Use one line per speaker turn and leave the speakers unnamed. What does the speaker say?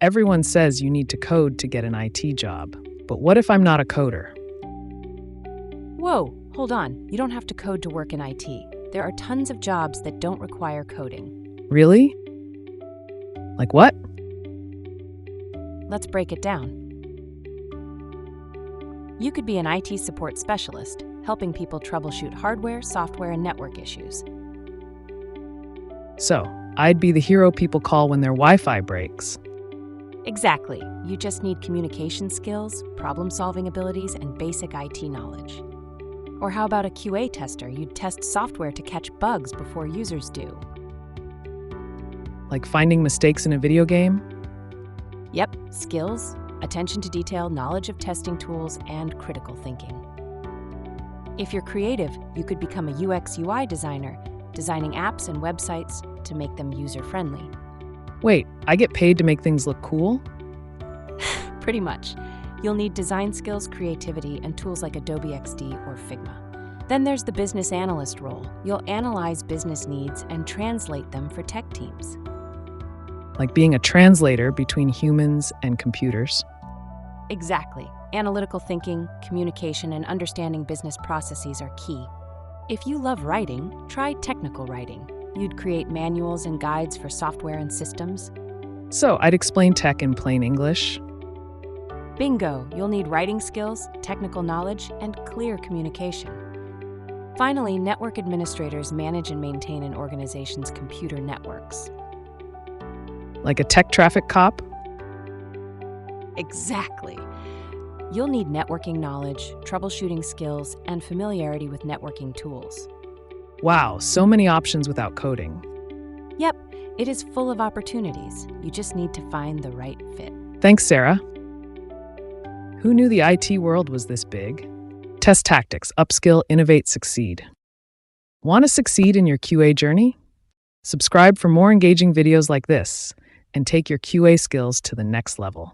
Everyone says you need to code to get an IT job. But what if I'm not a coder?
Whoa, hold on. You don't have to code to work in IT. There are tons of jobs that don't require coding.
Really? Like what?
Let's break it down. You could be an IT support specialist, helping people troubleshoot hardware, software, and network issues.
So, I'd be the hero people call when their Wi-Fi breaks.
Exactly. You just need communication skills, problem-solving abilities, and basic IT knowledge. Or how about a QA tester? You'd test software to catch bugs before users do.
Like finding mistakes in a video game?
Yep, skills, attention to detail, knowledge of testing tools, and critical thinking. If you're creative, you could become a UX/UI designer, designing apps and websites to make them user-friendly.
Wait, I get paid to make things look cool?
Pretty much. You'll need design skills, creativity, and tools like Adobe XD or Figma. Then there's the business analyst role. You'll analyze business needs and translate them for tech teams.
Like being a translator between humans and computers.
Exactly. Analytical thinking, communication, and understanding business processes are key. If you love writing, try technical writing. You'd create manuals and guides for software and systems.
So, I'd explain tech in plain English.
Bingo! You'll need writing skills, technical knowledge, and clear communication. Finally, network administrators manage and maintain an organization's computer networks.
Like a tech traffic cop?
Exactly. You'll need networking knowledge, troubleshooting skills, and familiarity with networking tools.
Wow, so many options without coding.
Yep, it is full of opportunities. You just need to find the right fit.
Thanks, Sarah. Who knew the IT world was this big? Testtactix, upskill, innovate, succeed. Want to succeed in your QA journey? Subscribe for more engaging videos like this and take your QA skills to the next level.